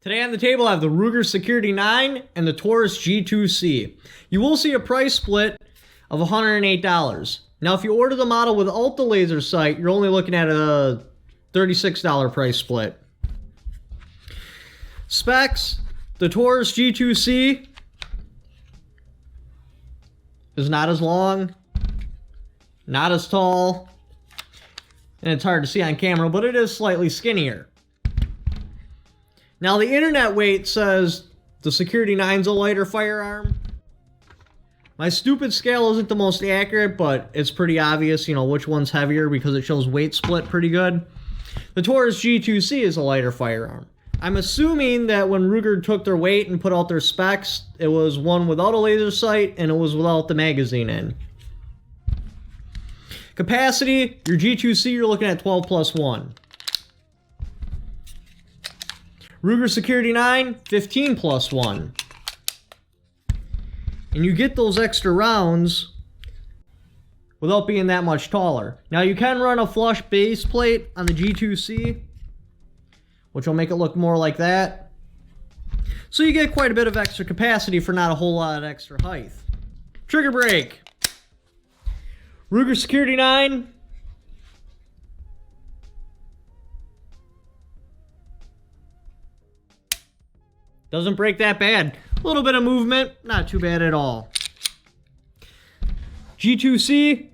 Today on the table I have the Ruger Security 9 and the Taurus G2C. You will see a price split of $108. Now if you order the model without the laser sight, you're only looking at a $36 price split. Specs, the Taurus G2C is not as long, not as tall, and it's hard to see on camera, but it is slightly skinnier. Now the internet weight says the Security 9's a lighter firearm. My stupid scale isn't the most accurate, but it's pretty obvious, which one's heavier because it shows weight split pretty good. The Taurus G2C is a lighter firearm. I'm assuming that when Ruger took their weight and put out their specs, it was one without a laser sight and it was without the magazine in. Capacity, your G2C, you're looking at 12+1. Ruger Security 9, 15+1. And you get those extra rounds without being that much taller. Now you can run a flush base plate on the G2C, which will make it look more like that. So you get quite a bit of extra capacity for not a whole lot of extra height. Trigger brake. Ruger Security 9. Doesn't break that bad. A little bit of movement, not too bad at all. G2C.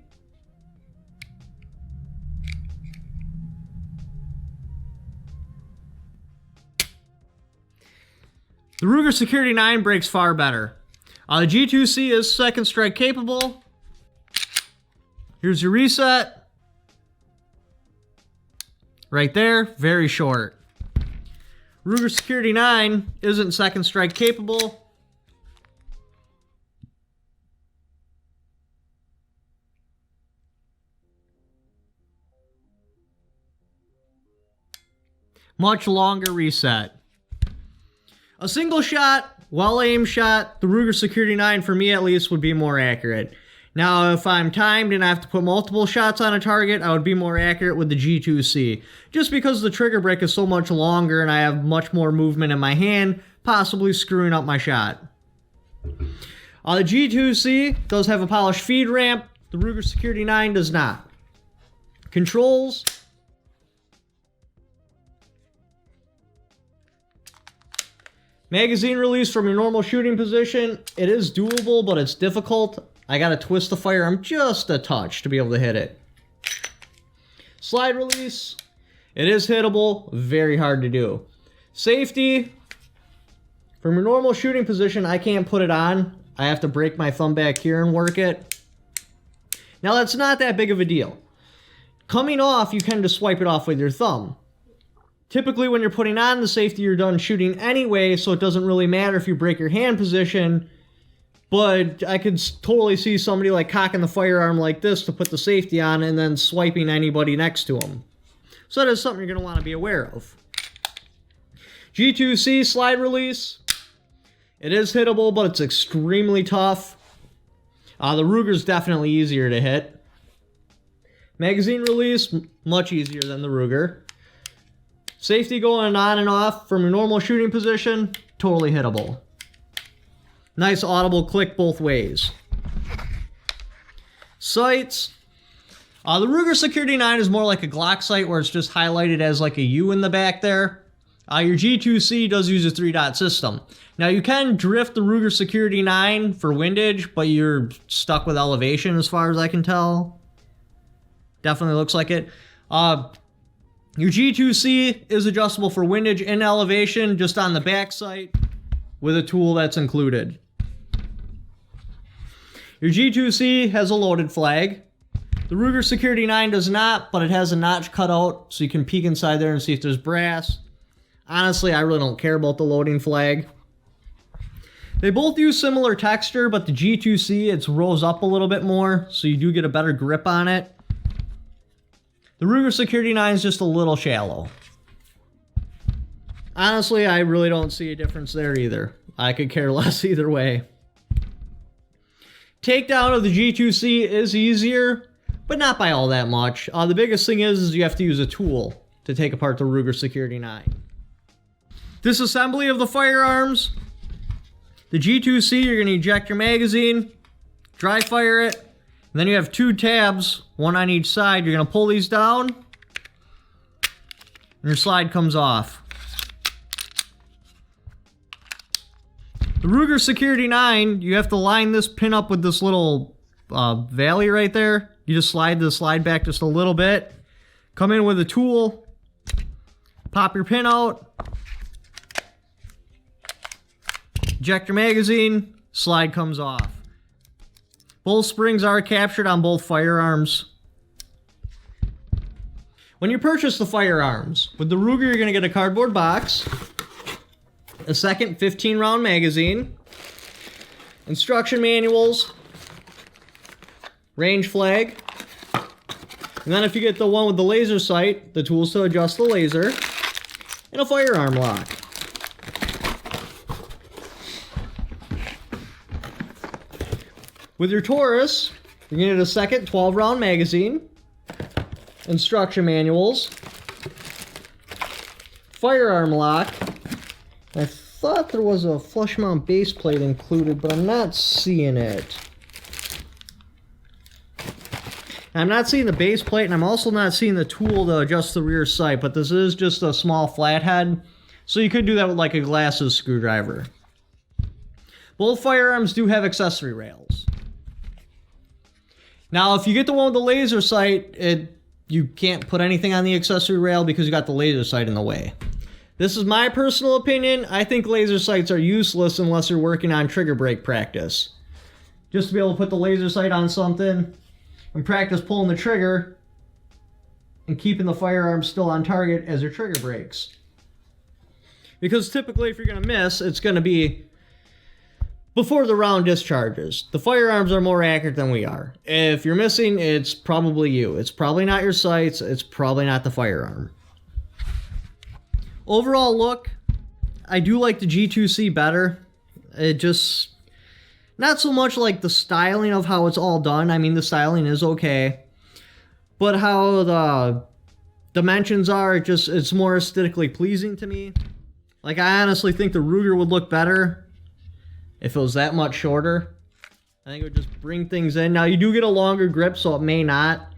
The Ruger Security 9 breaks far better. The G2C is second strike capable. Here's your reset. Right there, very short. Ruger Security 9 isn't second strike capable. Much longer reset. A single shot, well-aimed shot, the Ruger Security 9 for me at least would be more accurate. Now, if I'm timed and I have to put multiple shots on a target, I would be more accurate with the G2C. Just because the trigger brick is so much longer and I have much more movement in my hand, possibly screwing up my shot. The G2C does have a polished feed ramp. The Ruger Security 9 does not. Controls. Magazine release from your normal shooting position. It is doable, but it's difficult. I gotta twist the firearm just a touch to be able to hit it. Slide release. It is hittable, very hard to do. Safety. From your normal shooting position, I can't put it on. I have to break my thumb back here and work it. Now that's not that big of a deal. Coming off, you can just swipe it off with your thumb. Typically when you're putting on the safety, you're done shooting anyway, so it doesn't really matter if you break your hand position. But I could totally see somebody like cocking the firearm like this to put the safety on and then swiping anybody next to them. So that is something you're going to want to be aware of. G2C slide release. It is hittable, but it's extremely tough. The Ruger's definitely easier to hit. Magazine release, much easier than the Ruger. Safety going on and off from your normal shooting position, totally hittable. Nice audible click both ways. Sights. The Ruger Security 9 is more like a Glock sight where it's just highlighted as like a U in the back there. Your G2C does use a 3-dot system. Now you can drift the Ruger Security 9 for windage, but you're stuck with elevation as far as I can tell. Definitely looks like it. Your G2C is adjustable for windage and elevation just on the back sight with a tool that's included. Your G2C has a loaded flag. The Ruger Security 9 does not, but it has a notch cut out so you can peek inside there and see if there's brass. Honestly, I really don't care about the loading flag. They both use similar texture, but the G2C, it's rose up a little bit more, so you do get a better grip on it. The Ruger Security 9 is just a little shallow. Honestly, I really don't see a difference there either. I could care less either way. Takedown of the G2C is easier, but not by all that much. The biggest thing is you have to use a tool to take apart the Ruger Security 9. Disassembly of the firearms. The G2C, you're going to eject your magazine, dry fire it, and then you have 2 tabs, one on each side. You're going to pull these down, and your slide comes off. The Ruger Security 9, you have to line this pin up with this little valley right there. You just slide the slide back just a little bit. Come in with a tool, pop your pin out, eject your magazine, slide comes off. Both springs are captured on both firearms. When you purchase the firearms, with the Ruger you're going to get a cardboard box, a second 15-round magazine, instruction manuals, range flag, and then if you get the one with the laser sight, the tools to adjust the laser, and a firearm lock. With your Taurus, you're going to get a second 12-round magazine, instruction manuals, firearm lock. I thought there was a flush mount base plate included, but I'm not seeing it. I'm not seeing the base plate, and I'm also not seeing the tool to adjust the rear sight, but this is just a small flathead, so you could do that with like a glasses screwdriver. Both firearms do have accessory rails. Now, if you get the one with the laser sight, you can't put anything on the accessory rail because you got the laser sight in the way. This is my personal opinion. I think laser sights are useless unless you're working on trigger brake practice. Just to be able to put the laser sight on something and practice pulling the trigger and keeping the firearm still on target as your trigger breaks. Because typically if you're going to miss, it's going to be before the round discharges. The firearms are more accurate than we are. If you're missing, it's probably you. It's probably not your sights. It's probably not the firearm. Overall look, I do like the G2C better. It just, not so much like the styling of how it's all done. I mean, the styling is okay. But how the dimensions are, it's more aesthetically pleasing to me. Like, I honestly think the Ruger would look better if it was that much shorter. I think it would just bring things in. Now, you do get a longer grip, so it may not.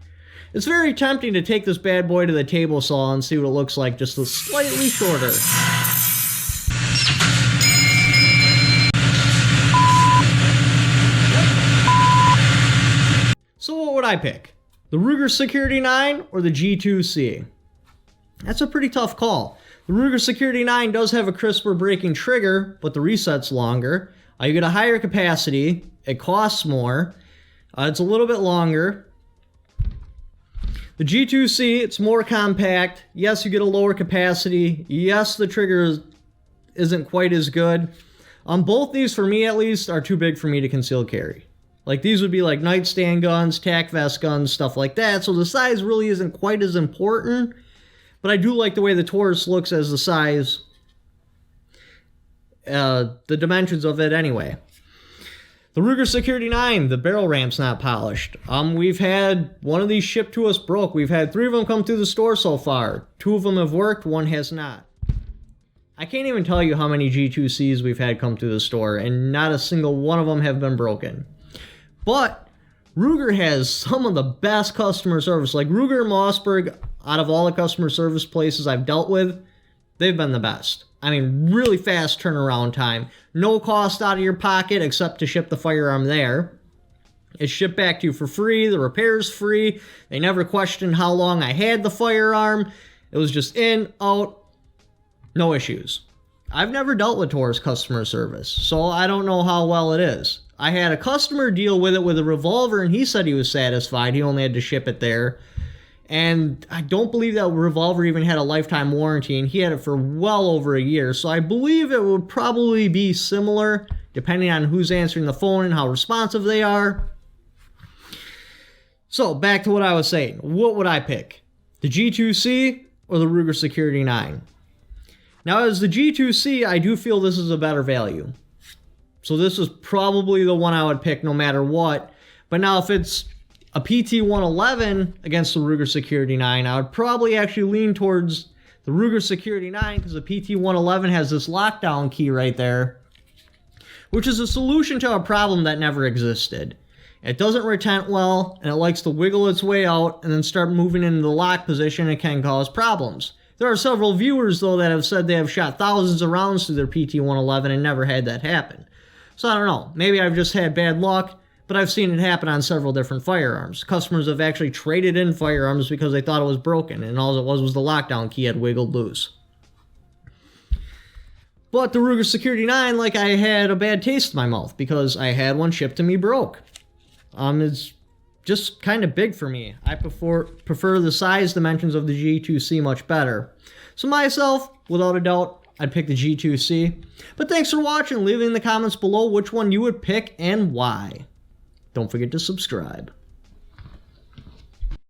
It's very tempting to take this bad boy to the table saw and see what it looks like just a slightly shorter. So what would I pick? The Ruger Security 9 or the G2C? That's a pretty tough call. The Ruger Security 9 does have a crisper braking trigger, but the reset's longer. You get a higher capacity. It costs more. It's a little bit longer. The G2C, it's more compact. Yes, you get a lower capacity. Yes, the trigger isn't quite as good. Both these, for me at least, are too big for me to conceal carry. Like, these would be like nightstand guns, tac vest guns, stuff like that. So the size really isn't quite as important. But I do like the way the Taurus looks as the size, the dimensions of it anyway. The Ruger Security 9, the barrel ramp's not polished. We've had one of these shipped to us broke. We've had 3 of them come through the store so far. 2 of them have worked, 1 has not. I can't even tell you how many G2Cs we've had come through the store, and not a single one of them have been broken. But Ruger has some of the best customer service. Like Ruger and Mossberg, out of all the customer service places I've dealt with, they've been the best. I mean, really fast turnaround time. No cost out of your pocket except to ship the firearm there. It's shipped back to you for free. The repair's free. They never questioned how long I had the firearm. It was just in, out, no issues. I've never dealt with Taurus customer service, so I don't know how well it is. I had a customer deal with it with a revolver, and he said he was satisfied. He only had to ship it there. And I don't believe that revolver even had a lifetime warranty, and he had it for well over a year. So I believe it would probably be similar, depending on who's answering the phone and how responsive they are. So back to what I was saying. What would I pick? The G2C or the Ruger Security 9? Now, as the G2C, I do feel this is a better value. So this is probably the one I would pick no matter what. But now if it's a PT-111 against the Ruger Security 9, I would probably actually lean towards the Ruger Security 9 because the PT-111 has this lockdown key right there, which is a solution to a problem that never existed. It doesn't retent well, and it likes to wiggle its way out and then start moving into the lock position and can cause problems. There are several viewers, though, that have said they have shot thousands of rounds through their PT-111 and never had that happen. So I don't know, maybe I've just had bad luck, but I've seen it happen on several different firearms. Customers have actually traded in firearms because they thought it was broken, and all it was the lockdown key had wiggled loose. But the Ruger Security 9, like, I had a bad taste in my mouth because I had one shipped to me broke. It's just kind of big for me. I prefer the size dimensions of the G2C much better. So myself, without a doubt, I'd pick the G2C. But thanks for watching. Leave in the comments below which one you would pick and why. Don't forget to subscribe.